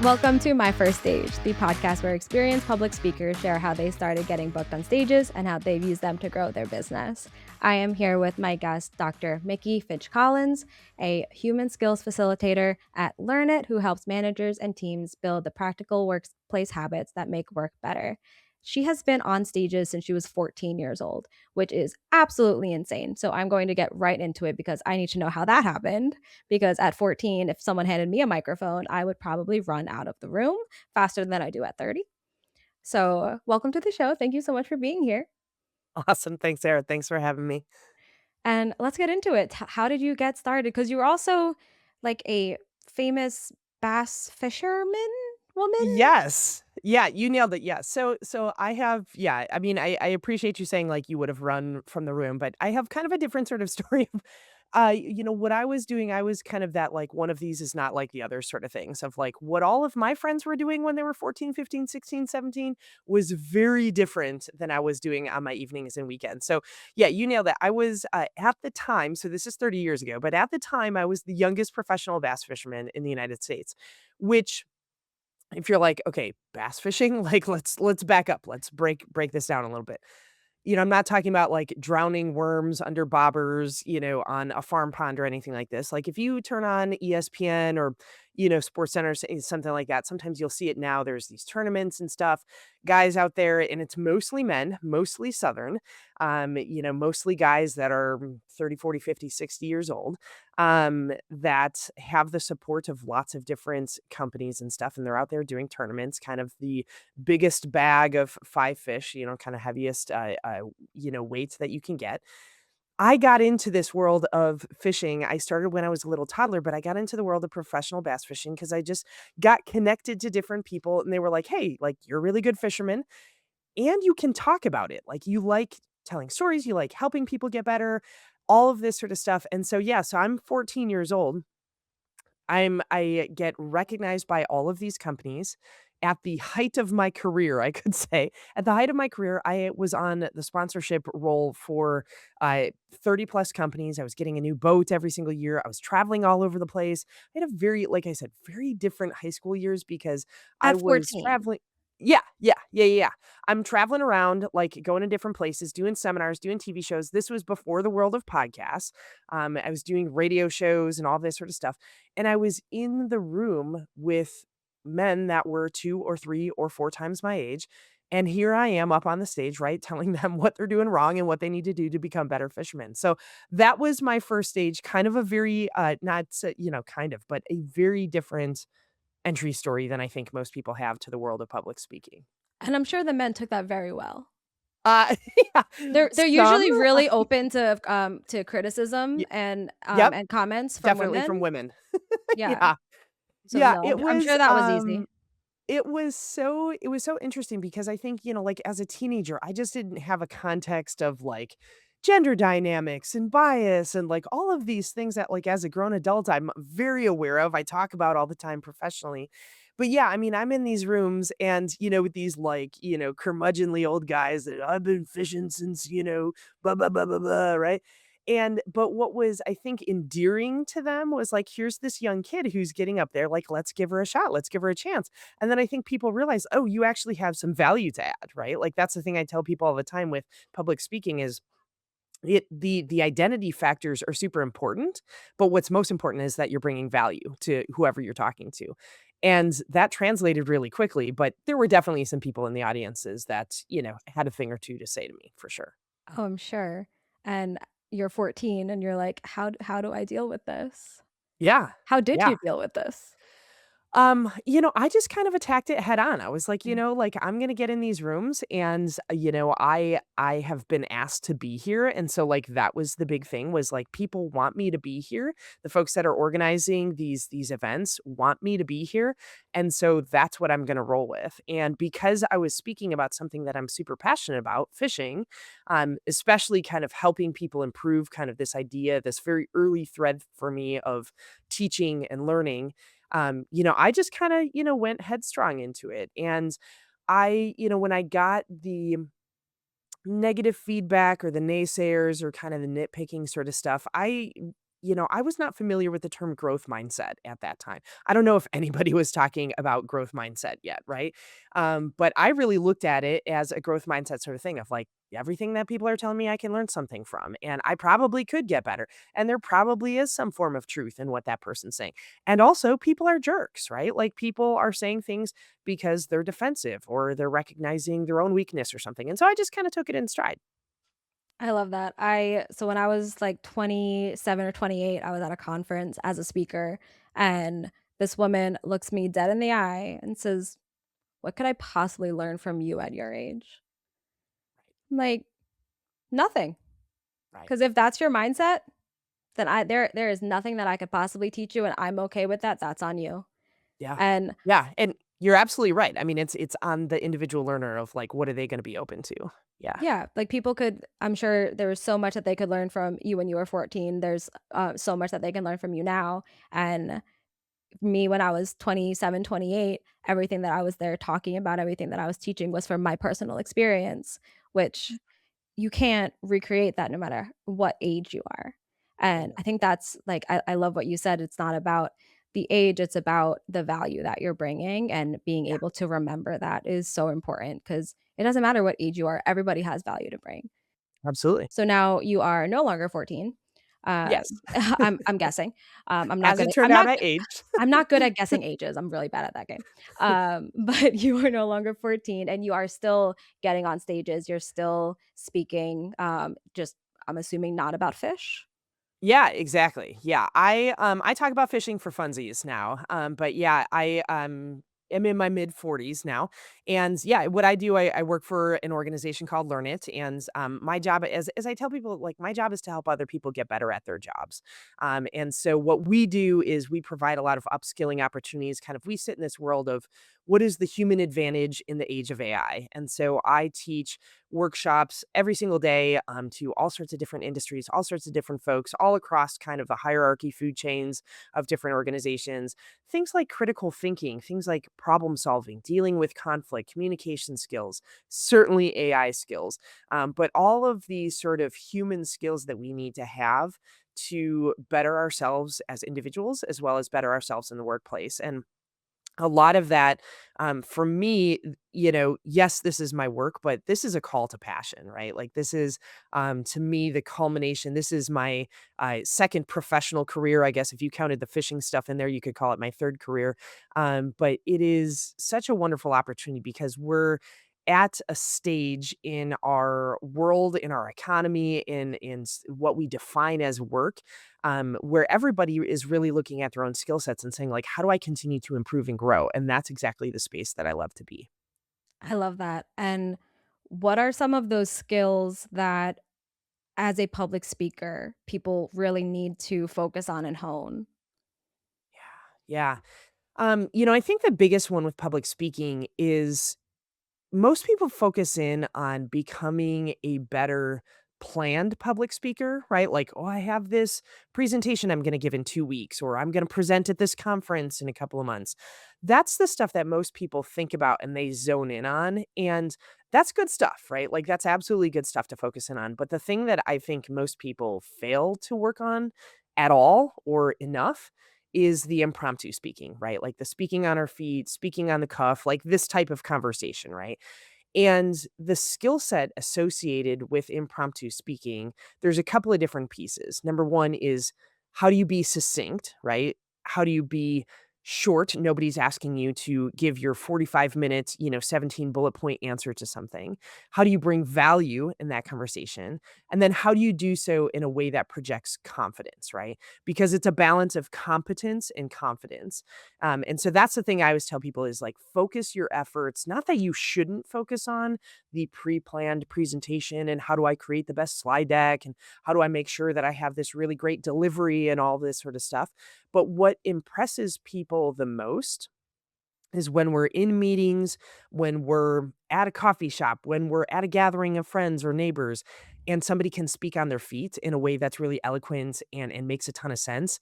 Welcome to My First Stage, the podcast where experienced public speakers share how they started getting booked on stages and how they've used them to grow their business. I am here with my guest, Dr. Mickey Fitch-Collins, a human skills facilitator at Learn It, who helps managers and teams build the practical workplace habits that make work better. She has been on stages since she was 14 years old, which is absolutely insane. So I'm going to get right into it because I need to know how that happened. Because at 14, if someone handed me a microphone, I would probably run out of the room faster than I do at 30. So welcome to the show. Thank you so much for being here. Awesome. Thanks, Sarah. Thanks for having me. And let's get into it. How did you get started? Because you were also like a famous bass fisherman woman. Yes. Yeah, you nailed it. Yeah. So I have, yeah, I mean, I appreciate you saying like you would have run from the room, but I have kind of a different sort of story of what I was doing, I was kind of that like one of these is not like the other sort of things of like what all of my friends were doing when they were 14, 15, 16, 17 was very different than I was doing on my evenings and weekends. So, yeah, you nailed it. I was at the time, so this is 30 years ago, but at the time I was the youngest professional bass fisherman in the United States, which if you're like, okay, bass fishing, like let's back up. Let's break this down a little bit. I'm not talking about, like, drowning worms under bobbers, on a farm pond or anything like this. Like, if you turn on ESPN or, SportsCenter, something like that, sometimes you'll see it now. There's these tournaments and stuff, guys out there, and it's mostly men, mostly Southern, mostly guys that are 30, 40, 50, 60 years old, that have the support of lots of different companies and stuff, and they're out there doing tournaments, kind of the biggest bag of 5 fish, kind of heaviest, weights that you can get. I got into this world of fishing. I started when I was a little toddler, but I got into the world of professional bass fishing because I just got connected to different people, and they were like, "Hey, like, you're a really good fisherman, and you can talk about it. Like, you like telling stories, you like helping people get better," all of this sort of stuff, and so, yeah, so I'm 14 years old. I get recognized by all of these companies at the height of my career, I could say. At the height of my career, I was on the sponsorship role for 30 plus companies. I was getting a new boat every single year. I was traveling all over the place. I had a very, like I said, very different high school years because I At was 14. traveling. Yeah. I'm traveling around, like going to different places, doing seminars, doing TV shows. This was before the world of podcasts. I was doing radio shows and all this sort of stuff. And I was in the room with men that were 2 or 3 or 4 times my age, and here I am up on the stage, right, telling them what they're doing wrong and what they need to do to become better fishermen. So, that was my first stage, kind of a very, not s kind of, but a very different entry story than I think most people have to the world of public speaking. And I'm sure the men took that very well. Uh, yeah, They're some usually really open to criticism y yep, and comments from definitely from women. women. Yeah. Yeah. So Yeah, no, I'm sure that was easy. it was so interesting because I think, like, as a teenager, I just didn't have a context of, like, gender dynamics and bias and, like, all of these things that, like, as a grown adult, I'm very aware of, I talk about all the time professionally. But, yeah, I mean, I'm in these rooms and, with these, like, curmudgeonly old guys that, "I've been fishing since, blah, blah, blah, blah, blah," right? But what was, I think, endearing to them was, like, here's this young kid who's getting up there, like, let's give her a shot, let's give her a chance. And then I think people realize, "Oh, you actually have some value to add," right? Like, that's the thing I tell people all the time with public speaking is the identity factors are super important, but what's most important is that you're bringing value to whoever you're talking to. And that translated really quickly, but there were definitely some people in the audiences that, had a thing or 2 to say to me for sure. Oh, I'm sure. And you're 14 and you're like, how do I deal with this? Yeah. How did Yeah. you deal with this? I just kind of attacked it head on. I was like, Mm. like I'm going to get in these rooms and I have been asked to be here and so like that was the big thing was like people want me to be here. The folks that are organizing these events want me to be here and so that's what I'm going to roll with. And because I was speaking about something that I'm super passionate about, fishing, especially kind of helping people improve kind of this idea, this very early thread for me of teaching and learning I just kinda, went headstrong into it, and when I got the negative feedback or the naysayers or kind of the nitpicking sort of stuff, I I was not familiar with the term growth mindset at that time. I don't know if anybody was talking about growth mindset yet, right? But I really looked at it as a growth mindset sort of thing of like everything that people are telling me I can learn something from, and I probably could get better. And there probably is some form of truth in what that person's saying. And also, people are jerks, right? Like people are saying things because they're defensive or they're recognizing their own weakness or something. And so I just kind of took it in stride. I love that. So when I was like 27 or 28, I was at a conference as a speaker, and this woman looks me dead in the eye and says, "What could I possibly learn from you at your age?" I'm like, "Nothing." Right. Because if that's your mindset, then there is nothing that I could possibly teach you, and I'm okay with that. That's on you. Yeah. And Yeah, and you're absolutely right. I mean, it's on the individual learner of, like, what are they gonna be open to? Yeah. yeah, like people could, I'm sure there was so much that they could learn from you when you were 14. There's so much that they can learn from you now. And me when I was 27, 28, everything that I was there talking about, everything that I was teaching was from my personal experience, which you can't recreate that no matter what age you are. And I think that's like, I love what you said. It's not about the age, it's about the value that you're bringing, and being Yeah, able to remember that is so important because it doesn't matter what age you are, everybody has value to bring. absolutely. So now you are no longer 14. Yes. I'm guessing. As it turned out, I aged. I'm not good at guessing ages. I'm really bad at that game. But you are no longer 14, and you are still getting on stages. You're still speaking. Just I'm assuming not about fish. Yeah, exactly. Yeah, I talk about fishing for funsies now, but yeah, I am in my mid-40s now, and yeah, what I do, I work for an organization called Learn It, and my job, as I tell people, like my job is to help other people get better at their jobs, and so what we do is we provide a lot of upskilling opportunities. Kind of, we sit in this world of what is the human advantage in the age of AI, and so I teach workshops every single day to all sorts of different industries, all sorts of different folks, all across kind of the hierarchy food chains of different organizations. Things like critical thinking, things like problem solving, dealing with conflict, communication skills, certainly AI skills, but all of these sort of human skills that we need to have to better ourselves as individuals as well as better ourselves in the workplace. And a lot of that, for me, yes, this is my work, but this is a call to passion, right? Like this is, to me, the culmination. This is my second professional career, I guess. If you counted the fishing stuff in there, you could call it my third career. But it is such a wonderful opportunity because we're at a stage in our world, in our economy, in what we define as work, where everybody is really looking at their own skill sets and saying, like, how do I continue to improve and grow? And that's exactly the space that I love to be. I love that. And what are some of those skills that, as a public speaker, people really need to focus on and hone? Yeah. I think the biggest one with public speaking is most people focus in on becoming a better planned public speaker, right? Like, oh, I have this presentation I'm going to give in 2 weeks, or I'm going to present at this conference in a couple of months. That's the stuff that most people think about and they zone in on. And that's good stuff, right? Like, that's absolutely good stuff to focus in on. But the thing that I think most people fail to work on at all or enough is the impromptu speaking, right? Like the speaking on our feet, speaking on the cuff, like this type of conversation, right? And the skill set associated with impromptu speaking, there's a couple of different pieces. Number one is how do you be succinct, right? How do you be short? Nobody's asking you to give your 45 minutes, 17 bullet point answer to something. How do you bring value in that conversation? And then how do you do so in a way that projects confidence, right? Because it's a balance of competence and confidence. And so that's the thing I always tell people is like focus your efforts, not that you shouldn't focus on the pre-planned presentation and how do I create the best slide deck and how do I make sure that I have this really great delivery and all this sort of stuff. But what impresses people the most is when we're in meetings, when we're at a coffee shop, when we're at a gathering of friends or neighbors, and somebody can speak on their feet in a way that's really eloquent and makes a ton of sense,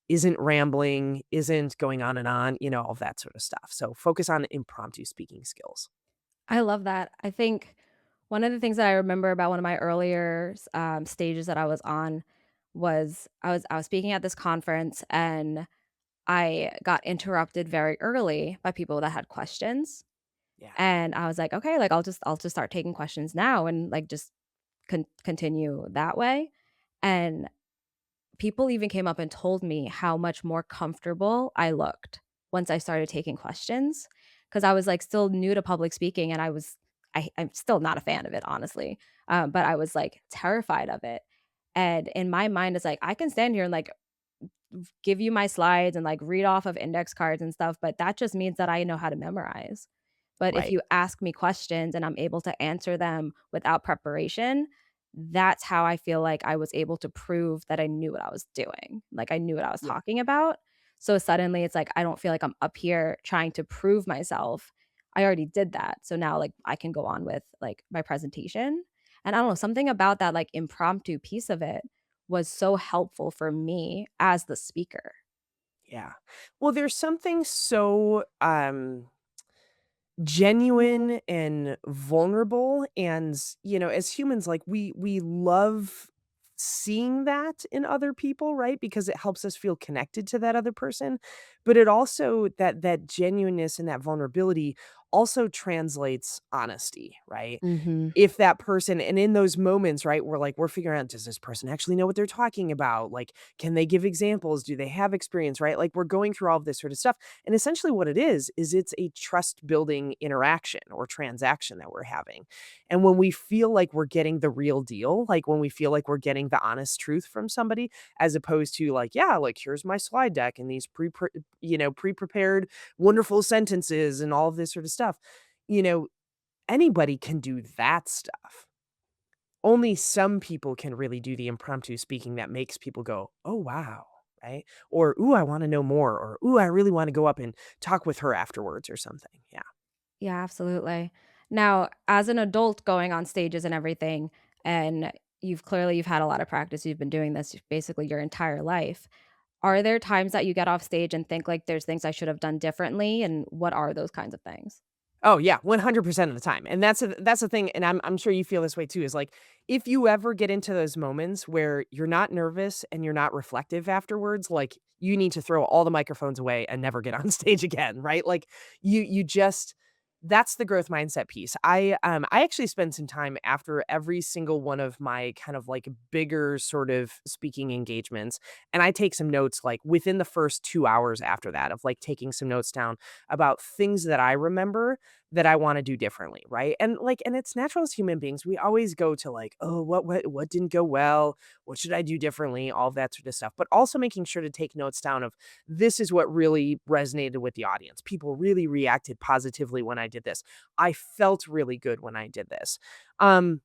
isn't rambling, isn't going on, all of that sort of stuff. So focus on impromptu speaking skills. I love that. I think one of the things that I remember about one of my earlier stages that I was on was I was speaking at this conference, and I got interrupted very early by people that had questions, Yeah. and I was like, "Okay, like, I'll just start taking questions now and, like, just continue that way." And people even came up and told me how much more comfortable I looked once I started taking questions, because I was, like, still new to public speaking, and I'm still not a fan of it, honestly, but I was, like, terrified of it, and in my mind, it's like, I can stand here and, like, give you my slides and, like, read off of index cards and stuff, but that just means that I know how to memorize. But if Right. you ask me questions and I'm able to answer them without preparation, that's how I feel like I was able to prove that I knew what I was doing. Like, I knew what I was Yeah. talking about. So suddenly it's like I don't feel like I'm up here trying to prove myself. I already did that. So now, like, I can go on with, like, my presentation. And I don't know, something about that, like, impromptu piece of it was so helpful for me as the speaker. Yeah. Well, there's something so genuine and vulnerable, and as humans, like, we love seeing that in other people, right? Because it helps us feel connected to that other person, but it also, that genuineness and that vulnerability also translates honesty, right? Mhm. If that person, and in those moments, right, we're figuring out, does this person actually know what they're talking about? Like, can they give examples? Do they have experience, right? Like, we're going through all of this sort of stuff. And essentially what it is it's a trust building interaction or transaction that we're having. And when we feel like we're getting the real deal, like when we feel like we're getting the honest truth from somebody, as opposed to like, yeah, like, here's my slide deck and these pre-prepared wonderful sentences and all of this sort of stuff, you know, anybody can do that stuff. Only some people can really do the impromptu speaking that makes people go, "Oh, wow," right? Or, "Ooh, I wanna know more," or, "Ooh, I really wanna go up and talk with her afterwards," or something. Yeah. Yeah, absolutely. Now, as an adult going on stages and everything, and you've had a lot of practice, you've been doing this basically your entire life. Are there times that you get off stage and think like there's things I should have done differently, and what are those kinds of things? Oh, yeah, 100% of the time, and that's the thing, and I'm sure you feel this way too, is, like, if you ever get into those moments where you're not nervous and you're not reflective afterwards, like, you need to throw all the microphones away and never get on stage again, right? Like, you just that's the growth mindset piece. I actually spend some time after every single one of my kind of, like, bigger sort of speaking engagements, and I take some notes, like, within the first 2 hours after that, of, like, taking some notes down about things that I remember that I wanna do differently, right? And, like, and it's natural as human beings, we always go to, like, "Oh, what didn't go well? What should I do differently?" All of that sort of stuff, but also making sure to take notes down of, "This is what really resonated with the audience. People really reacted positively when I did this. I felt really good when I did this." Um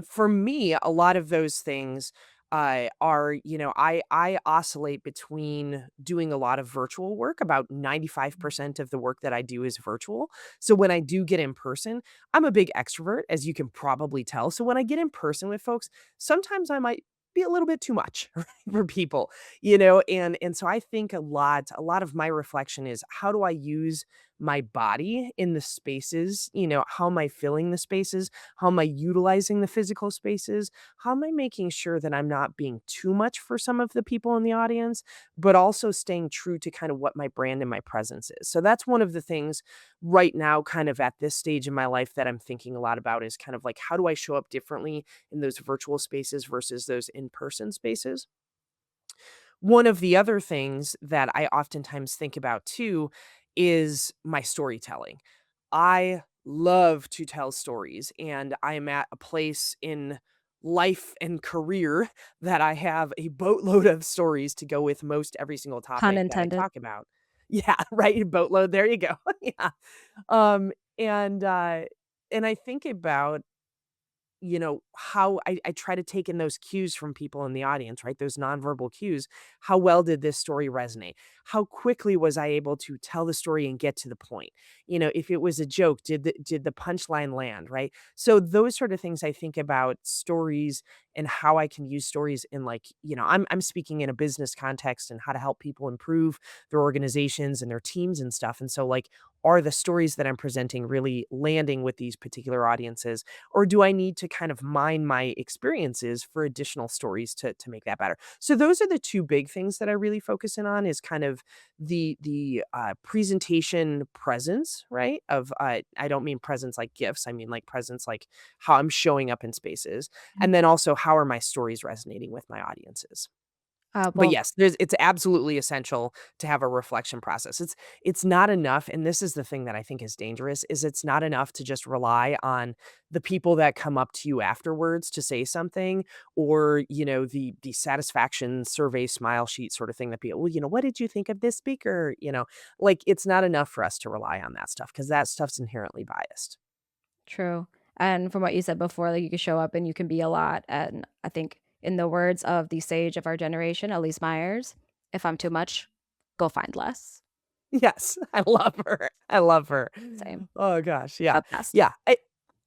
for me, a lot of those things, are, I oscillate between doing a lot of virtual work. About 95% of the work that I do is virtual. So when I do get in person, I'm a big extrovert, as you can probably tell. So when I get in person with folks, sometimes I might be a little bit too much for people, and so I think a lot of my reflection is, how do I use my body in the spaces? How am I filling the spaces? How am I utilizing the physical spaces? How am I making sure that I'm not being too much for some of the people in the audience, but also staying true to kind of what my brand and my presence is? So that's one of the things right now, kind of at this stage in my life, that I'm thinking a lot about, is kind of like, how do I show up differently in those virtual spaces versus those in person spaces? One of the other things that I oftentimes think about too is my storytelling. I love to tell stories, and I'm at a place in life and career that I have a boatload of stories to go with most every single Pun topic that I intended. talk about. Yeah, right, boatload, there you go. Yeah. Um, and I think about, how I try to take in those cues from people in the audience, right? Those nonverbal cues. How well did this story resonate? How quickly was I able to tell the story and get to the point? If it was a joke, did the punchline land, right? So those sort of things, I think about stories and how I can use stories in, like, I'm speaking in a business context and how to help people improve their organizations and their teams and stuff. And so, like, are the stories that I'm presenting really landing with these particular audiences? Or do I need to kind of mine my experiences for additional stories to make that better? So those are the two big things that I really focus in on is kind of the presentation presence, right? Of I don't mean presence like gifts, I mean like presence like how I'm showing up in spaces, and then also how are my stories resonating with my audiences. But Well, yes, it's absolutely essential to have a reflection process. It's not enough, and this is the thing that I think is dangerous, is it's not enough to just rely on the people that come up to you afterwards to say something or, the satisfaction survey smile sheet sort of thing that people, "Well, what did you think of this speaker?" Like, it's not enough for us to rely on that stuff because that stuff's inherently biased. true. And from what you said before, like you can show up and you can be a lot. And I think, in the words of the sage of our generation, Elise Myers, if I'm too much, go find less. Yes, I love her. I love her. Same. Oh gosh, yeah. The best. Yeah,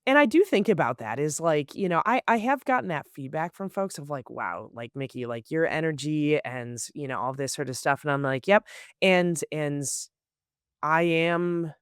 and I do think about that is like, I have gotten that feedback from folks of like, "Wow, like, Mickey, like, your energy and, all this sort of stuff," and I'm like, "Yep." And I am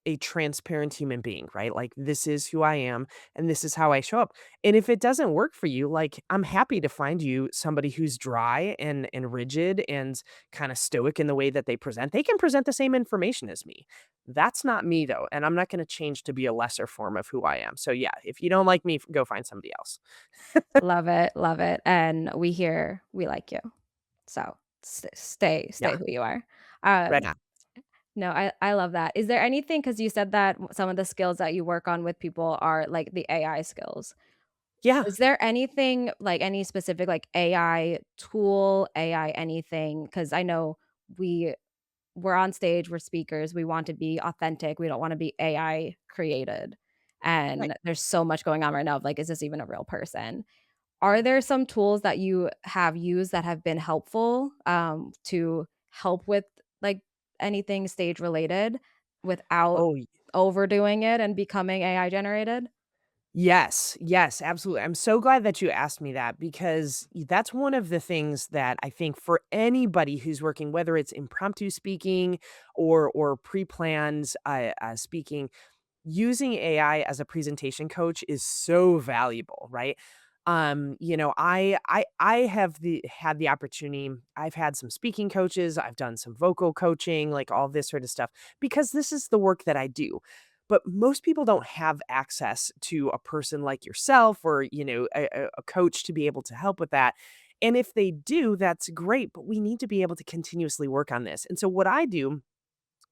a transparent human being, right? Like, this is who I am, and this is how I show up. And if it doesn't work for you, like, I'm happy to find you somebody who's dry and rigid and kind of stoic in the way that they present. They can present the same information as me. That's not me though, and I'm not going to change to be a lesser form of who I am. So yeah, if you don't like me, go find somebody else. Love it. Love it. And we like you. So stay Yeah, who you are. right Um, on. no, I love that. Is there anything, because you said that some of the skills that you work on with people are like the AI skills. Yeah, Is there anything, like any specific like AI tool, AI anything? Because I know we we're on stage, we're speakers, we want to be authentic, we don't want to be AI created. right. And there's so much going on right now of like, is this even a real person? Are there some tools that you have used that have been helpful, to help with, like, anything stage related without Oh, overdoing it and becoming AI generated? yes, yes, absolutely. I'm so glad that you asked me that because that's one of the things that I think for anybody who's working, whether it's impromptu speaking or pre-planned speaking, using AI as a presentation coach is so valuable, right? I have had the opportunity. I've had some speaking coaches. I've done some vocal coaching, like all this sort of stuff, because this is the work that I do. But most people don't have access to a person like yourself or a coach to be able to help with that. And if they do, that's great. But we need to be able to continuously work on this. And so what I do,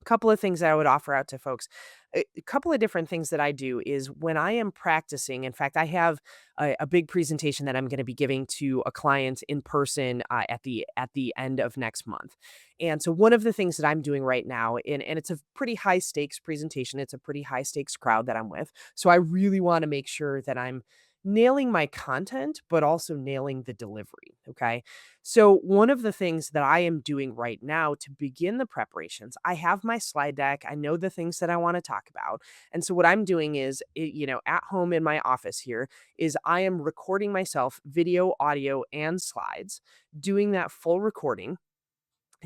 couple of things that I would offer out to folks. A couple of different things that I do is when I am practicing, in fact, I have a big presentation that I'm going to be giving to a client in person at the end of next month. And so one of the things that I'm doing right now, and it's a pretty high stakes presentation, it's a pretty high stakes crowd that I'm with. So I really want to make sure that I'm nailing my content, but also nailing the delivery. Okay. So, one of the things that I am doing right now to begin the preparations, I have my slide deck. I know the things that I want to talk about. And so, what I'm doing is, at home in my office here, is I am recording myself, video, audio, and slides, doing that full recording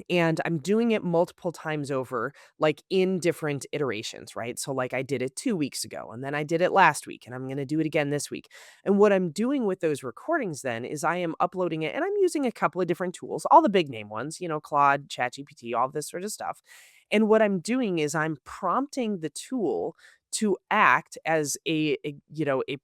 and I'm doing it multiple times over, like in different iterations, right? So, like, I did it 2 weeks ago, and then I did it last week, and I'm going to do it again this week. And what I'm doing with those recordings then is I am uploading it, and I'm using a couple of different tools, all the big name ones, Claude, ChatGPT, all this sort of stuff. And what I'm doing is I'm prompting the tool to act as a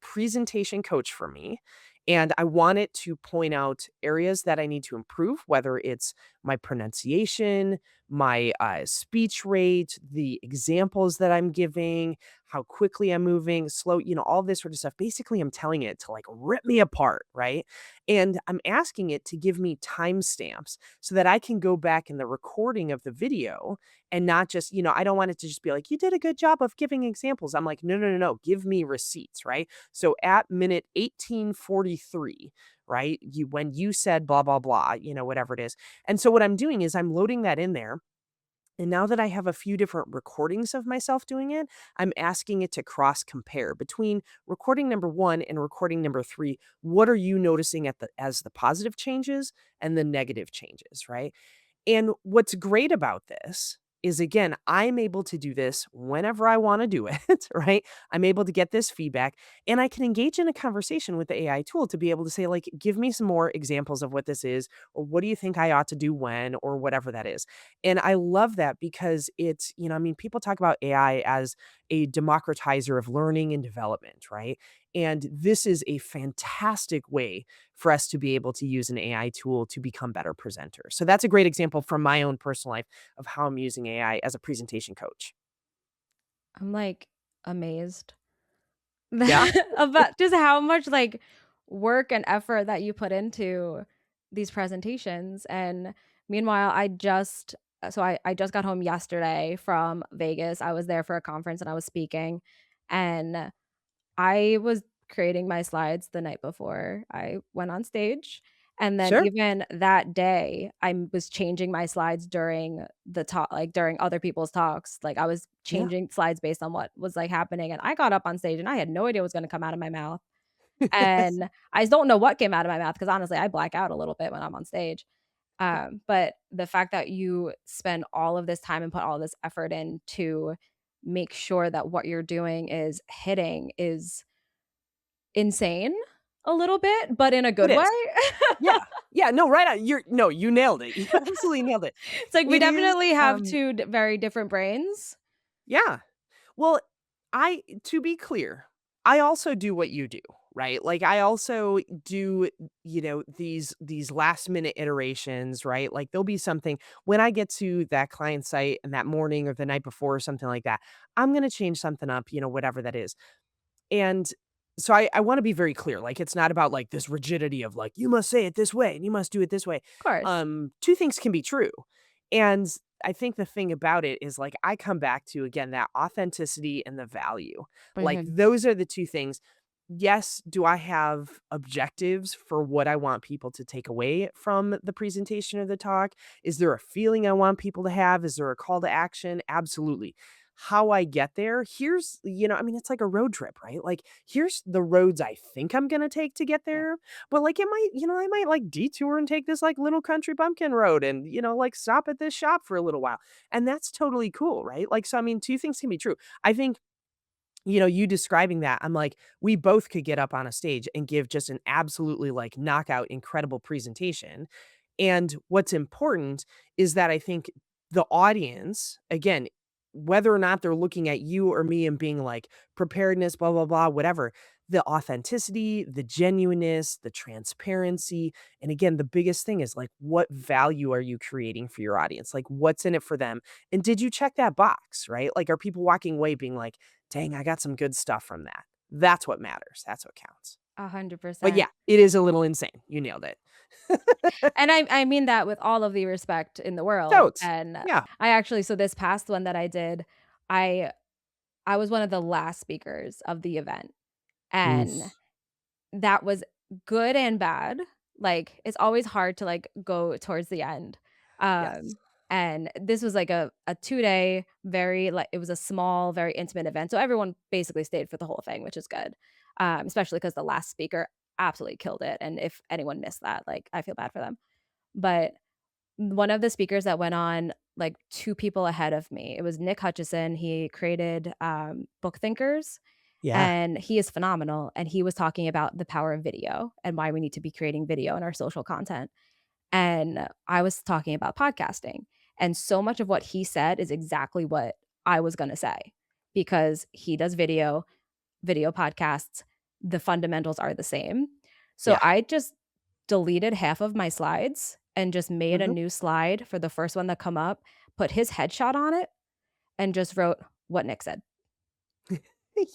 presentation coach for me. And I want it to point out areas that I need to improve, whether it's my pronunciation, my speech rate, the examples that I'm giving, how quickly I'm moving, slow, all this sort of stuff. Basically, I'm telling it to like rip me apart, right? And I'm asking it to give me timestamps so that I can go back in the recording of the video and not just, I don't want it to just be like, you did a good job of giving examples. I'm like, no, no, no, no, give me receipts, right? So at minute 18:43, right? When you said blah blah blah, whatever it is. And so what I'm doing is I'm loading that in there. And now that I have a few different recordings of myself doing it, I'm asking it to cross compare between recording number 1 and recording number 3. What are you noticing as the positive changes and the negative changes, right? And what's great about this is, again, I'm able to do this whenever I want to do it, right? I'm able to get this feedback and I can engage in a conversation with the AI tool to be able to say, like, give me some more examples of what this is, or what do you think I ought to do when, or whatever that is. And I love that because it's, I mean, people talk about AI as a democratizer of learning and development, right? And this is a fantastic way for us to be able to use an AI tool to become better presenters. So that's a great example from my own personal life of how I'm using AI as a presentation coach. I'm like amazed Yeah, about just how much like work and effort that you put into these presentations. And meanwhile, I just got home yesterday from Vegas. I was there for a conference and I was speaking, and I was creating my slides the night before I went on stage, and then sure. even that day, was changing my slides during the talk, like, during other people's talks, like, I was Yeah. changing slides based on what was, like, happening, and I got up on stage, and I had no idea what was gonna come out of my mouth, and I don't know what came out of my mouth because honestly, I black out a little bit when I'm on stage, but the fact that you spend all of this time and put all this effort in to make sure that what you're doing is hitting is insane a little bit, but in a It good way. is. Yeah. Yeah, no, right on. You nailed it. You absolutely nailed it. It's like we It is, definitely have 2 very different brains. yeah. Well, to be clear, I also do what you do, right? Like I also do, these last minute iterations, right? Like there'll be something when I get to that client site and that morning or the night before or something like that, I'm going to change something up, whatever that is. And so I want to be very clear. Like it's not about like this rigidity of like you must say it this way and you must do it this way. Of course. Two things can be true. And I think the thing about it is like I come back to again that authenticity and the value. Like Mhm. those are the two things. Yes, do I have objectives for what I want people to take away from the presentation or the talk? Is there a feeling I want people to have? Is there a call to action? Absolutely. How I get there, here's, I mean, it's like a road trip, right? Like, here's the roads I think I'm gonna take to get Yeah. there, but like it might, I might like detour and take this like little country bumpkin road and, like stop at this shop for a little while. And that's totally cool, right? Like, so I mean, two things can be true. I think you describing that, I'm like, we both could get up on a stage and give just an absolutely like knockout, incredible presentation. And what's important is that I think the audience, again, whether or not they're looking at you or me and being like preparedness, blah, blah, blah, whatever, the authenticity, the genuineness, the transparency. And again, the biggest thing is like, what value are you creating for your audience? Like, what's in it for them? And did you check that box, right? Like, are people walking away being like, dang, I got some good stuff from that. That's what matters. That's what counts. But 100%. yeah, it is a little insane. You nailed it. And I mean that with all of the respect in the world, Totes. and Yeah. I actually so this past one that I did, I I was one of the last speakers of the event, and Oof. that was good and bad. Like, it's always hard to, like, go towards the end. Yes. And this was like a 2-day, very, like it was a small, very intimate event, so everyone basically stayed for the whole thing, which is good. Especially because the last speaker absolutely killed it, and if anyone missed that, like, I feel bad for them. But one of the speakers that went on, like, 2 people ahead of me, it was Nick Hutchison. He created, Book Thinkers, Yeah. and he is phenomenal, and he was talking about the power of video and why we need to be creating video in our social content, and I was talking about podcasting, and so much of what he said is exactly what I was gonna say, because he does video podcasts, the fundamentals are the same. So Yeah. I just deleted half of my slides and just made a Mhm. new slide for the first one that come up, put his headshot on it, and just wrote what Nick said.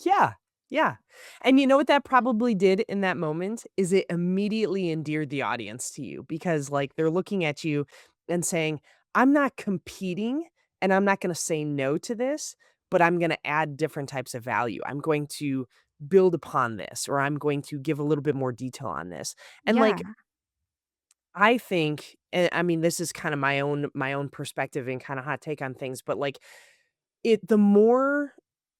Yeah. Yeah. And you know what that probably did in that moment is it immediately endeared the audience to you because like they're looking at you and saying, I'm not competing and I'm not going to say no to this, but I'm going to add different types of value. I'm going to build upon this or I'm going to give a little bit more detail on this. And Yeah, like I think and I mean this is kind of my own perspective and kind of hot take on things, but like the more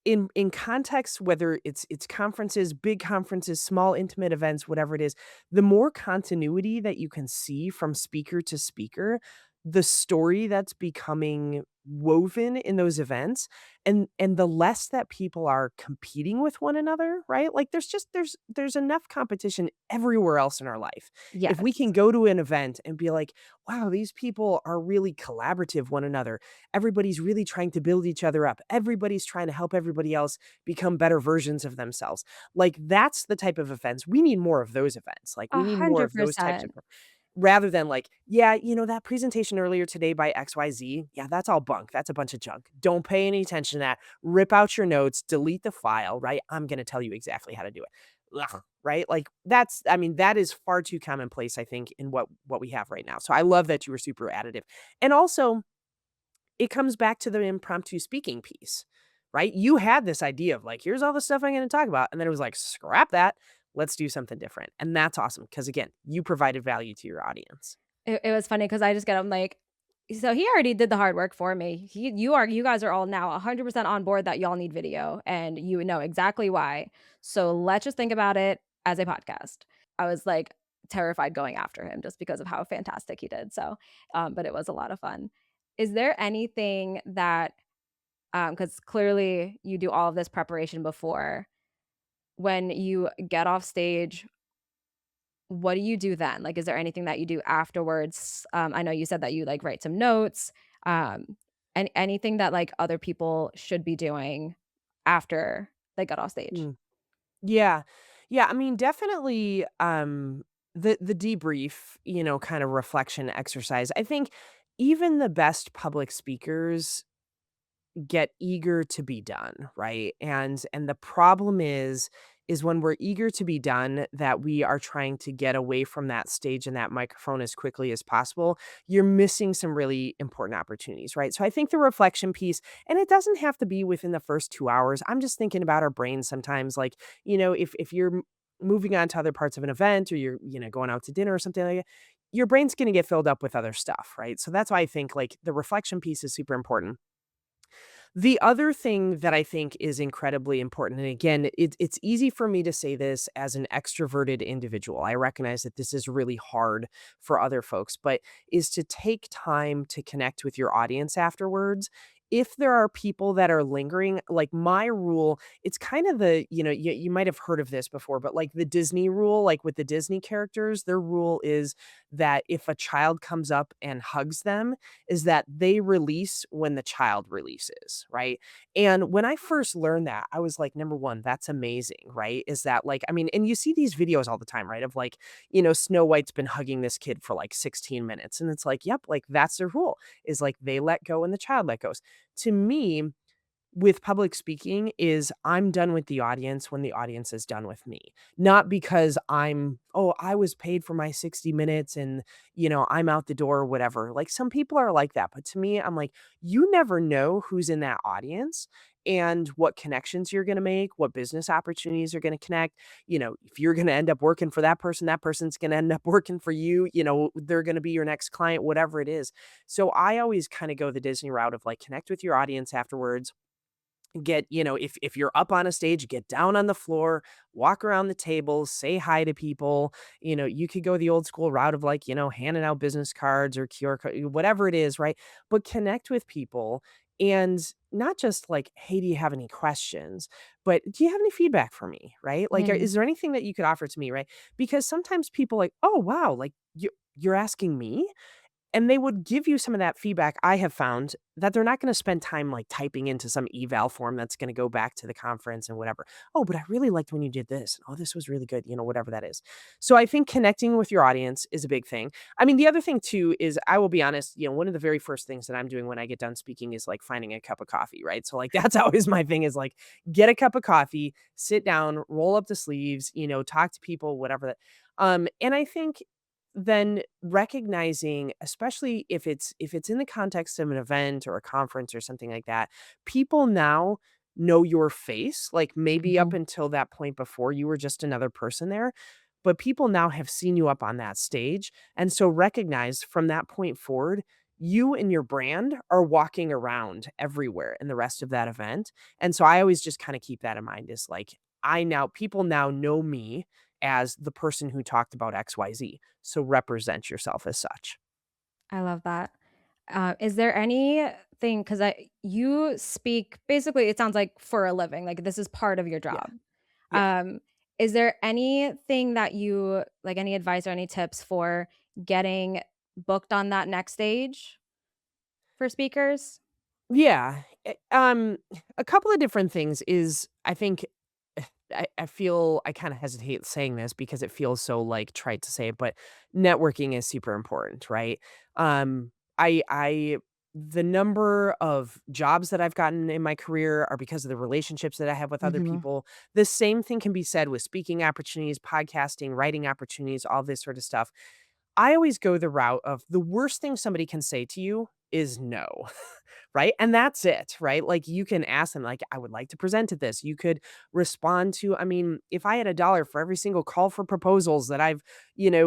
in context, whether it's conferences, big conferences, small intimate events, whatever it is, the more continuity that you can see from speaker to speaker, the story that's becoming woven in those events, and the less that people are competing with one another, right? Like there's enough competition everywhere else in our life. If we Yes. can go to an event and be like, wow, these people are really collaborative one another. Everybody's really trying to build each other up. Everybody's trying to help everybody else become better versions of themselves. Like that's the type of events. We need more of those events. Like we need more of those types of 100%. rather than like, yeah, that presentation earlier today by XYZ, yeah, that's all bunk. That's a bunch of junk. Don't pay any attention to that. Rip out your notes, delete the file, right? I'm going to tell you exactly how to do it. Ugh, right? Like I mean, that is far too commonplace, I think, in what we have right now. So I love that you were super additive. And also, it comes back to the impromptu speaking piece, right? You had this idea of like, here's all the stuff I'm going to talk about. And then it was like, scrap that. Let's do something different. And that's awesome. Cause again, you provided value to your audience. It was funny because I just get I'm like, "So he already did the hard work for me. You guys are all now 100% on board that y'all need video, and you know exactly why. So let's just think about it as a podcast." I was, like, terrified going after him just because of how fantastic he did, so, but it was a lot of fun. Is there anything that, because clearly you do all of this preparation before, when you get off stage, what do you do then? Like, is there anything that you do afterwards? I know you said that you, like, write some notes, and anything that, like, other people should be doing after they got off stage? Mm. Yeah. Yeah, I mean, definitely, the debrief, kind of reflection exercise. I think even the best public speakers get eager to be done, right? And the problem is when we're eager to be done that we are trying to get away from that stage and that microphone as quickly as possible, you're missing some really important opportunities, right? So I think the reflection piece, and it doesn't have to be within the first 2 hours. I'm just thinking about our brains sometimes like, if you're moving on to other parts of an event or you're, going out to dinner or something like that, your brain's going to get filled up with other stuff, right? So that's why I think like the reflection piece is super important. The other thing that I think is incredibly important, and again, it's easy for me to say this as an extroverted individual. I recognize that this is really hard for other folks, but is to take time to connect with your audience afterwards. If there are people that are lingering, like my rule, it's kind of you might have heard of this before, but like the Disney rule, like with the Disney characters, their rule is that if a child comes up and hugs them, is that they release when the child releases, right? And when I first learned that, I was like, number one, that's amazing, right? Is that like, I mean, and you see these videos all the time, right? Of like, Snow White's been hugging this kid for like 16 minutes. And it's like, yep, like that's their rule is like they let go and the child let goes. To me, with public speaking is I'm done with the audience when the audience is done with me. Not because I was paid for my 60 minutes and, I'm out the door or whatever. Like some people are like that. But to me, I'm like, you never know who's in that audience and what connections you're going to make, what business opportunities are going to connect. If you're going to end up working for that person's going to end up working for you. They're going to be your next client, whatever it is. So I always kind of go the Disney route of like connect with your audience afterwards, get if you're up on a stage, get down on the floor, walk around the tables, say hi to people. You could go the old school route of like, handing out business cards or QR code, whatever it is, right? But connect with people, and not just like, hey, do you have any questions, but do you have any feedback for me, right? Like, Mhm. is there anything that you could offer to me, right? Because sometimes people like, oh wow, like you're asking me, and they would give you some of that feedback. I have found that they're not gonna spend time, like, typing into some eval form that's gonna go back to the conference and whatever. "Oh, but I really liked when you did this. Oh, this was really good," whatever that is. So I think connecting with your audience is a big thing. I mean, the other thing too is I will be honest, one of the very first things that I'm doing when I get done speaking is, like, finding a cup of coffee, right? So, like, that's always my thing is, like, get a cup of coffee, sit down, roll up the sleeves, talk to people, whatever that and I think then recognizing, especially if it's in the context of an event or a conference or something like that, people now know your face. Like maybe up Mhm. until that point before you were just another person there, but people now have seen you up on that stage. And so recognize from that point forward, you and your brand are walking around everywhere in the rest of that event. And so I always just kind of keep that in mind is like, people now know me as the person who talked about XYZ. So represent yourself as such. I love that. Is there anything, because you speak basically, it sounds like for a living, like this is part of your Yeah. job. Yeah. Um, is there anything that you like, any advice or any tips for getting booked on that next stage for speakers? Yeah. A couple of different things is I think I feel I kind of hesitate saying this because it feels so like trite to say it, but networking is super important, right? Um, I the number of jobs that I've gotten in my career are because of the relationships that I have with other Mhm. people. The same thing can be said with speaking opportunities, podcasting, writing opportunities, all this sort of stuff. I always go the route of the worst thing somebody can say to you is no. Right? And that's it, right? Like you can ask them like, "I would like to present at this." You could respond to I mean, if I had a dollar for every single call for proposals that I've,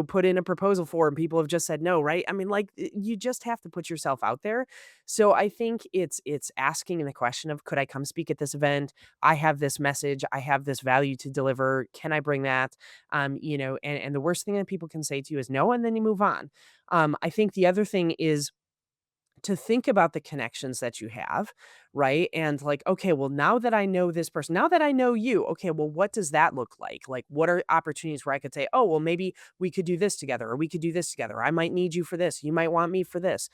put in a proposal for and people have just said no, right? I mean, like you just have to put yourself out there. So I think it's asking the question of could I come speak at this event? I have this message, I have this value to deliver. Can I bring that? And the worst thing that people can say to you is no, and then you move on. I think the other thing is to think about the connections that you have, right? And like, okay, well, now that I know this person, now that I know you, okay, well, what does that look like? Like, what are opportunities where I could say, oh, well, maybe we could do this together, or we could do this together. I might need you for this. You might want me for this.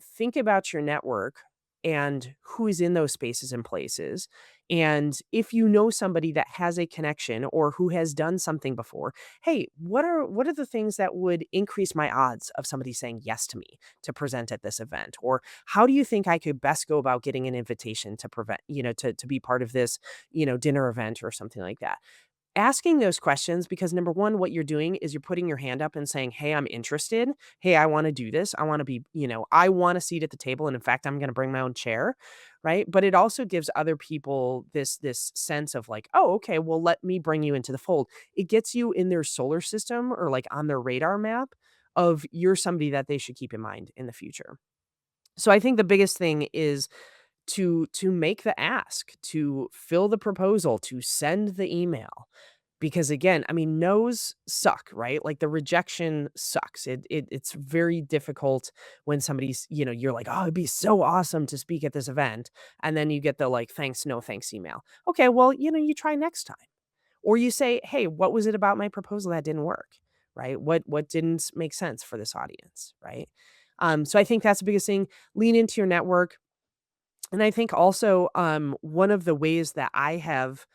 Think about your network and who is in those spaces and places. And if you know somebody that has a connection or who has done something before, hey, what are the things that would increase my odds of somebody saying yes to me to present at this event? Or how do you think I could best go about getting an invitation to prevent, to be part of this, dinner event or something like that? Asking those questions because number 1, what you're doing is you're putting your hand up and saying, "Hey, I'm interested. Hey, I wanna do this. I wanna be I want a seat at the table, and in fact, I'm gonna bring my own chair," right? But it also gives other people this sense of like, "Oh, okay, well, let me bring you into the fold." It gets you in their solar system or, like, on their radar map of you're somebody that they should keep in mind in the future. So I think the biggest thing is to make the ask, to fill the proposal, to send the email. Because again, I mean, no's suck, right? Like the rejection sucks. It's very difficult when somebody's, you're like, oh, it'd be so awesome to speak at this event. And then you get the like, thanks, no thanks email. Okay, well, you try next time. Or you say, hey, what was it about my proposal that didn't work? Right? What didn't make sense for this audience, right? So I think that's the biggest thing. Lean into your network and I think also, one of the ways that I have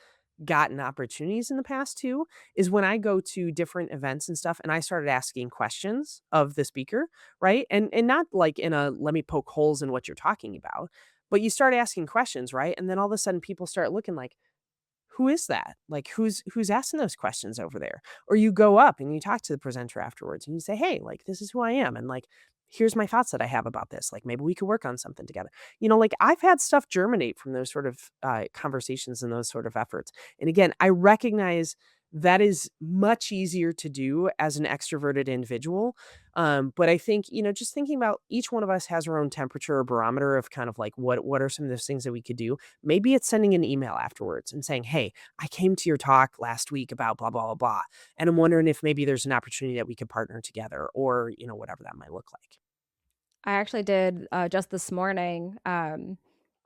gotten opportunities in the past too is when I go to different events and stuff and I started asking questions of the speaker, right? And not like in a let me poke holes in what you're talking about, but you start asking questions, right? And then all of a sudden people start looking like who is that? Like, who's asking those questions over there? Or you go up and you talk to the presenter afterwards and you say, "Hey, like, this is who I am, and, like, here's my thoughts that I have about this. Like, maybe we could work on something together." Like, I've had stuff germinate from those sort of, conversations and those sort of efforts. And again, I recognize that is much easier to do as an extroverted individual, but I think, just thinking about each one of us has our own temperature or barometer of kind of like what are some of those things that we could do. Maybe it's sending an email afterwards and saying, "Hey, I came to your talk last week about blah, blah, blah, blah, and I'm wondering if maybe there's an opportunity that we could partner together," or, whatever that might look like. I actually did, just this morning.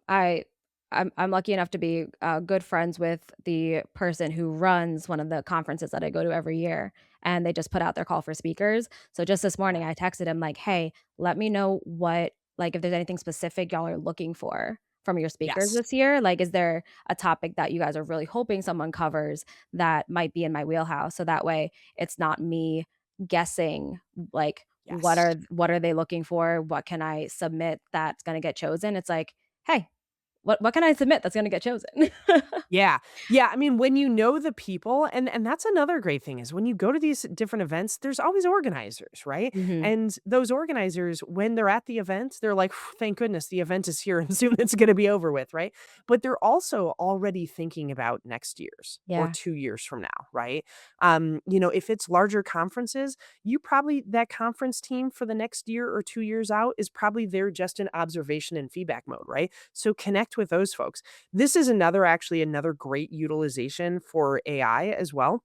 I I'm lucky enough to be, good friends with the person who runs one of the conferences that I go to every year, and they just put out their call for speakers. So just this morning, I texted him like, "Hey, let me know what like, if there's anything specific y'all are looking for from your speakers Yes. this year. Like, is there a topic that you guys are really hoping someone covers that might be in my wheelhouse?" So that way, it's not me guessing, like, Yes. what are they looking for? What can I submit that's gonna get chosen? It's like, "Hey, what can I submit that's gonna get chosen?" Yeah. Yeah, I mean, when you know the people and that's another great thing is when you go to these different events, there's always organizers, right? Mhm. And those organizers, when they're at the event, they're like, "Thank goodness the event is here and soon it's gonna be over with," right? But they're also already thinking about next year's or Yeah. 2 years from now, right? If it's larger conferences, you probably that conference team for the next year or 2 years out is probably there just in observation and feedback mode, right? So connect with those folks. This is another great utilization for AI as well,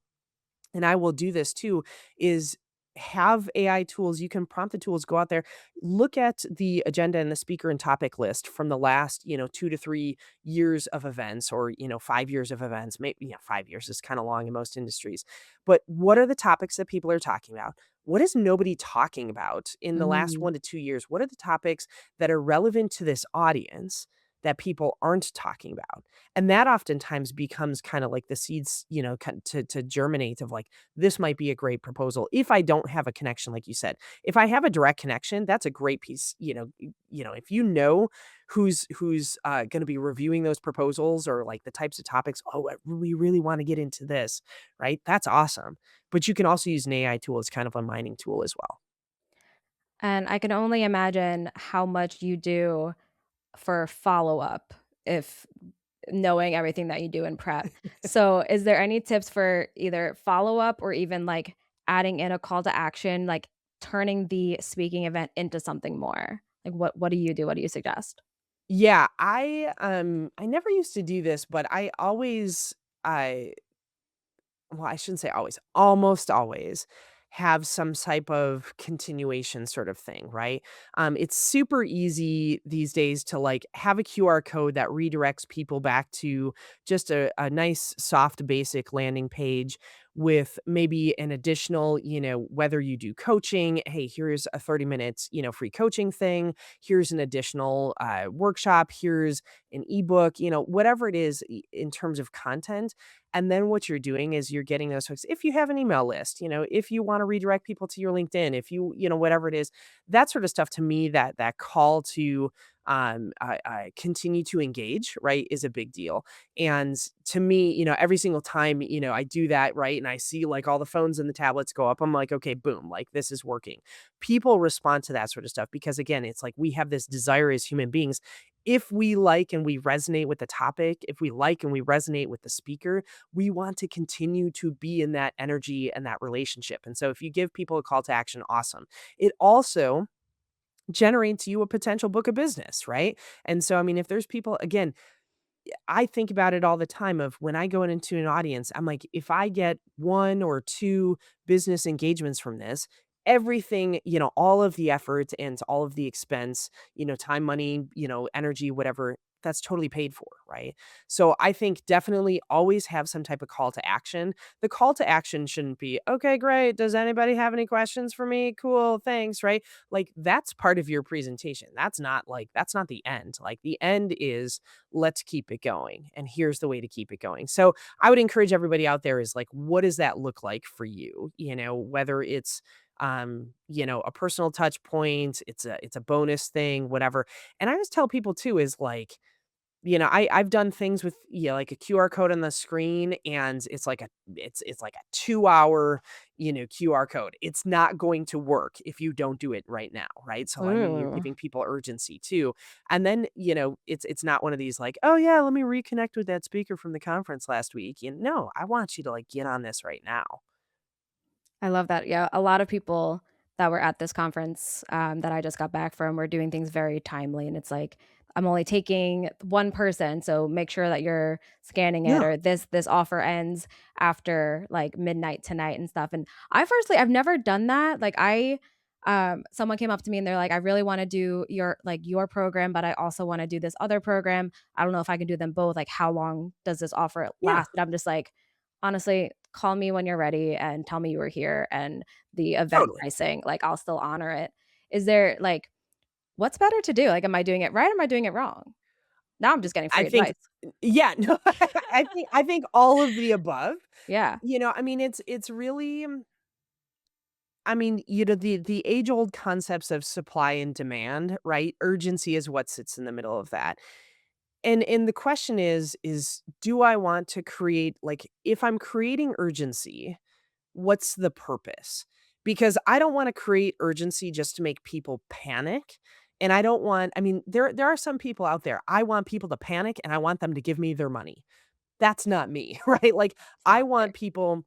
and I will do this too, is have AI tools, you can prompt the tools, go out there, look at the agenda and the speaker and topic list from the last, 2 to 3 years of events or, 5 years of events. Maybe, 5 years is kind of long in most industries. But what are the topics that people are talking about? What is nobody talking about in the last Mm. 1 to 2 years? What are the topics that are relevant to this audience that people aren't talking about? And that oftentimes becomes kind of like the seeds, to germinate of like, this might be a great proposal if I don't have a connection, like you said. If I have a direct connection, that's a great piece. If you know who's going to be reviewing those proposals or like the types of topics, oh, we really want to get into this, right? That's awesome. But you can also use an AI tool as kind of a mining tool as well. And I can only imagine how much you do for follow-up if knowing everything that you do in prep. So, is there any tips for either follow-up or even, like, adding in a call to action, like, turning the speaking event into something more? Like, what do you do? What do you suggest? Yeah, I never used to do this, but I well, I shouldn't say always, almost always have some type of continuation sort of thing, right? It's super easy these days to like have a QR code that redirects people back to just a nice, soft, basic landing page with maybe an additional, whether you do coaching, hey, here's a 30 minutes, free coaching thing. Here's an additional workshop. Here's an ebook, whatever it is in terms of content. And then what you're doing is you're getting those folks if you have an email list, if you wanna redirect people to your LinkedIn, if whatever it is, that sort of stuff to me, that call to, I continue to engage, right, is a big deal. And to me, every single time, I do that, right, and I see, like, all the phones and the tablets go up, I'm like, "Okay, boom, like, this is working." People respond to that sort of stuff because, again, it's like we have this desire as human beings. If we like and we resonate with the topic, if we like and we resonate with the speaker, we want to continue to be in that energy and that relationship. And so if you give people a call to action, awesome. It also generates you a potential book of business, right? And so, I mean, if there's people, again, I think about it all the time of when I go into an audience, I'm like, if I get 1 or 2 business engagements from this, everything, all of the effort and all of the expense, time, money, energy, whatever, that's totally paid for, right? So I think definitely always have some type of call to action. The call to action shouldn't be, "Okay, great. Does anybody have any questions for me? Cool, thanks," right? Like that's part of your presentation. That's not the end. Like the end is let's keep it going. And here's the way to keep it going. So I would encourage everybody out there is like, what does that look like for you? Whether it's a personal touch point, it's a bonus thing, whatever. And I always tell people too is like, I've done things with, like a QR code on the screen and it's like a 2 hour, QR code. It's not going to work if you don't do it right now, right? So I mean, you're Ooh, giving people urgency too. And then, it's not one of these like, "Oh yeah, let me reconnect with that speaker from the conference last week." No, I want you to like get on this right now. I love that. Yeah, a lot of people that were at this conference, that I just got back from were doing things very timely, and it's like, "I'm only taking one person, so make sure that you're scanning it," Yeah. or "This offer ends after, like, midnight tonight," and stuff, and I've never done that, like, someone came up to me and they're like, "I really wanna do your program, but I also wanna do this other program. I don't know if I can do them both, like, how long does this offer Yeah, last?" And I'm just like, "Honestly, call me when you're ready and tell me you were here and the event totally. pricing, like, I'll still honor it." Is there like what's better to do? Like, am I doing it right? Or am I doing it wrong? Now I'm just getting I free think advice. yeah, no, I think all of the above. Yeah, I mean, it's really I mean, the age-old concepts of supply and demand, right? Urgency is what sits in the middle of that. And the question is do I want to create like if I'm creating urgency, what's the purpose? Because I don't wanna create urgency just to make people panic, and I mean, there are some people out there, I want people to panic and I want them to give me their money. That's not me, right? Like, I exactly. want people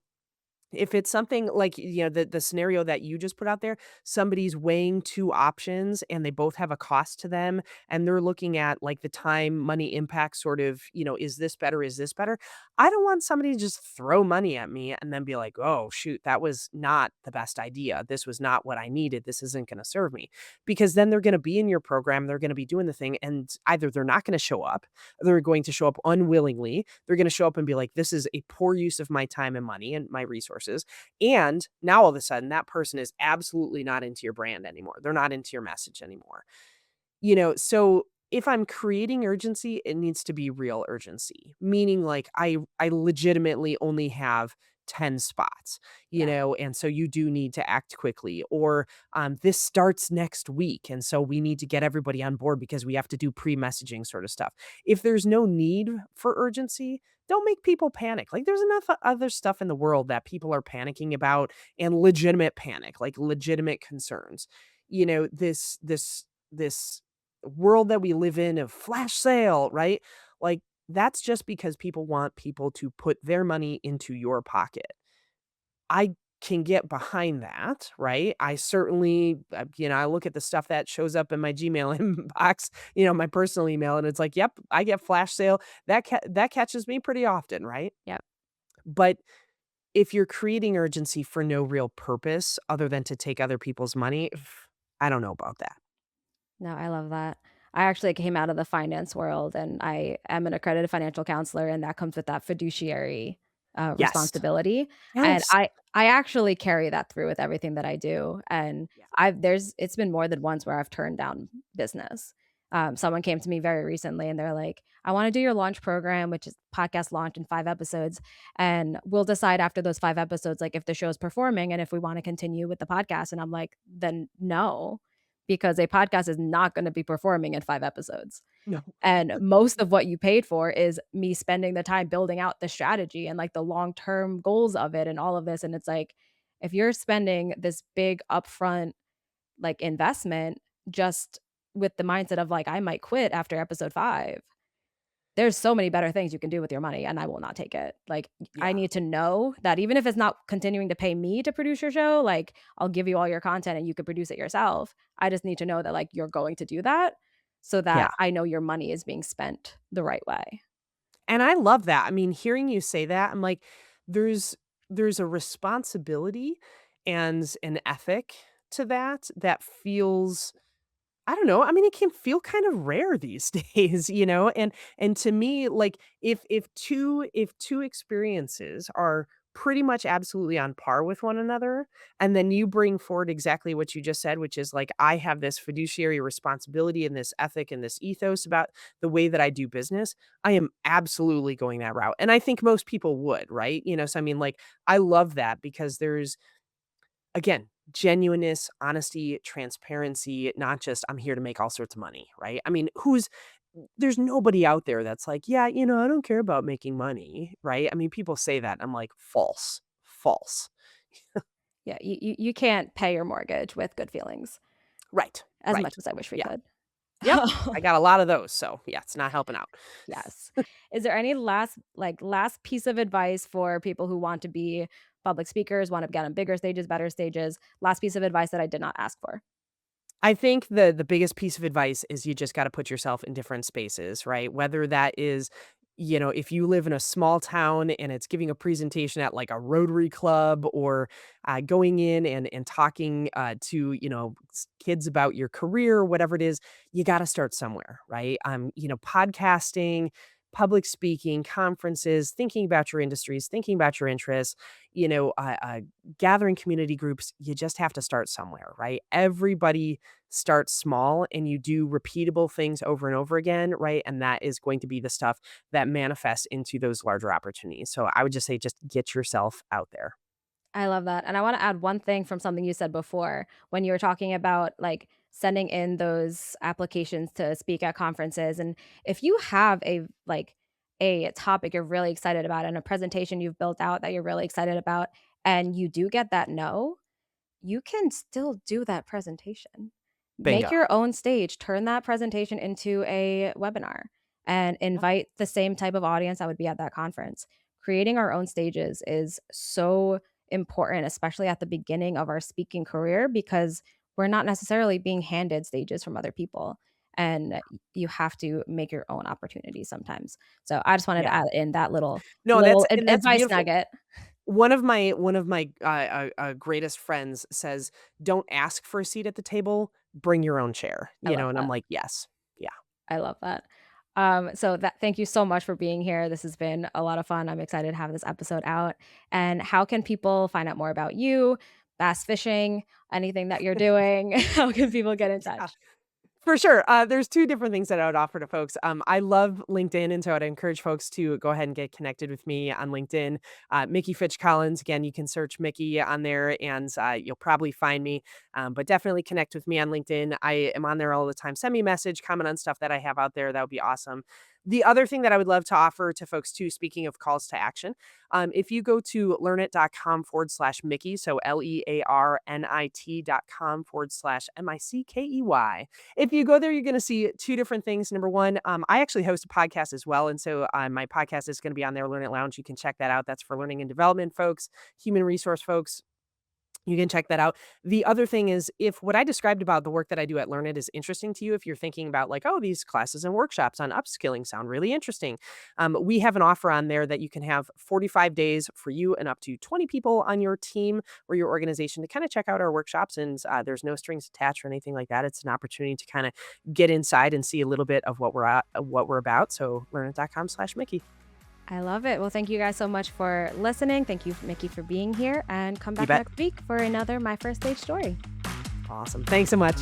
If it's something like, the scenario that you just put out there, somebody's weighing 2 options and they both have a cost to them, and they're looking at, like, the time, money impact sort of, "Is this better? Is this better?" I don't want somebody to just throw money at me and then be like, "Oh, shoot, that was not the best idea. This was not what I needed. This isn't gonna serve me." Because then they're gonna be in your program, they're gonna be doing the thing, and either they're not gonna show up, they're going to show up unwillingly, they're gonna show up and be like, "This is a poor use of my time and money and my resources." And now all of a sudden, that person is absolutely not into your brand anymore. They're not into your message anymore. So if I'm creating urgency, it needs to be real urgency, meaning like I legitimately only have 10 spots, Yeah. and so you do need to act quickly, or this starts next week. And so we need to get everybody on board because we have to do pre-messaging sort of stuff. If there's no need for urgency, don't make people panic. Like there's enough other stuff in the world that people are panicking about, and legitimate panic, like legitimate concerns. This world that we live in of flash sale, right? Like that's just because people want people to put their money into your pocket. I can get behind that, right? I certainly, I look at the stuff that shows up in my Gmail inbox, my personal email, and it's like, yep, I get flash sale. That catches me pretty often, right? Yep. But if you're creating urgency for no real purpose other than to take other people's money, I don't know about that. No, I love that. I actually came out of the finance world, and I am an accredited financial counselor, and that comes with that fiduciary, Yes. responsibility, and Yes. I actually carry that through with everything that I do, and Yeah. it's been more than once where I've turned down business. Someone came to me very recently, and they're like, "I wanna do your launch program," which is podcast launch in 5 episodes, "and we'll decide after those 5 episodes, like, if the show's performing and if we wanna continue with the podcast," and I'm like, "Then no." Because a podcast is not gonna be performing in 5 episodes. No. And most of what you paid for is me spending the time building out the strategy and, like, the long-term goals of it and all of this, and it's like, if you're spending this big upfront, like, investment just with the mindset of, like, I might quit after episode 5, there's so many better things you can do with your money, and I will not take it. Like, I Yeah. need to know that even if it's not continuing to pay me to produce your show, like, I'll give you all your content and you can produce it yourself. I just need to know that, like, you're going to do that so Yeah. that I know your money is being spent the right way. And I love that. I mean, hearing you say that, I'm like, there's there's a responsibility and an ethic to that feels, I don't know. I mean, it can feel kind of rare these days, and to me, like if two experiences are pretty much absolutely on par with one another, and then you bring forward exactly what you just said, which is like I have this fiduciary responsibility and this ethic and this ethos about the way that I do business, I am absolutely going that route. And I think most people would, right? So I mean, like I love that because there's, again, genuineness, honesty, transparency, not just I'm here to make all sorts of money, right? I mean, there's nobody out there that's like, yeah, I don't care about making money, right? I mean, people say that. I'm like, false, false. Yeah, you can't pay your mortgage with good feelings Right, as right. much as I wish we Yeah. could. Yep. I got a lot of those. So yeah, it's not helping out. Yes. Is there any last piece of advice for people who want to be public speakers, want to get on bigger stages, better stages? Last piece of advice that I did not ask for. I think the biggest piece of advice is you just gotta put yourself in different spaces, right? Whether that is, if you live in a small town and it's giving a presentation at like a Rotary Club, or going in and talking to, kids about your career or whatever it is, you gotta start somewhere, right? Podcasting, public speaking, conferences, thinking about your industries, thinking about your interests, gathering community groups, you just have to start somewhere, right? Everybody starts small and you do repeatable things over and over again, right? And that is going to be the stuff that manifests into those larger opportunities. So I would just say just get yourself out there. I love that, and I wanna add one thing from something you said before when you were talking about, like, sending in those applications to speak at conferences, and if you have a topic you're really excited about and a presentation you've built out that you're really excited about, and you do get that no, you can still do that presentation. Make Bingo. your own stage, turn that presentation into a webinar, and Yep. invite the same type of audience that would be at that conference. Creating our own stages is so important, especially at the beginning of our speaking career, because we're not necessarily being handed stages from other people. And you have to make your own opportunities sometimes. So I just wanted to Yeah. add in that No, little that's advice beautiful. nugget. One of my greatest friends says, "Don't ask for a seat at the table, bring your own chair," I love and I'm that. like, "Yes." Yeah. I love that. So that thank you so much for being here. This has been a lot of fun. I'm excited to have this episode out. And how can people find out more about you, bass fishing, anything that you're doing? How can people get in Yeah. touch? For sure. There's 2 different things that I would offer to folks. I love LinkedIn, and so I'd encourage folks to go ahead and get connected with me on LinkedIn. Mickey Fitch-Collins. Again, you can search Mickey on there, and you'll probably find me. But definitely connect with me on LinkedIn. I am on there all the time. Send me a message, comment on stuff that I have out there. That would be awesome. The other thing that I would love to offer to folks too, speaking of calls to action, if you go to learnit.com/Mickey, so learnit.com/MICKEY. If you go there, you're going to see 2 different things. Number one, I actually host a podcast as well. And so my podcast is going to be on there, Learn It Lounge. You can check that out. That's for learning and development folks, human resource folks. You can check that out. The other thing is, if what I described about the work that I do at Learn It is interesting to you, if you're thinking about like, oh, these classes and workshops on upskilling sound really interesting, we have an offer on there that you can have 45 days for you and up to 20 people on your team or your organization to kind of check out our workshops. And there's no strings attached or anything like that. It's an opportunity to kind of get inside and see a little bit of what we're about. So learnit.com/Mickey. I love it. Well, thank you guys so much for listening. Thank you, Mickey, for being here. And come You back bet. next week for another My First Stage story. Awesome. Thanks so much.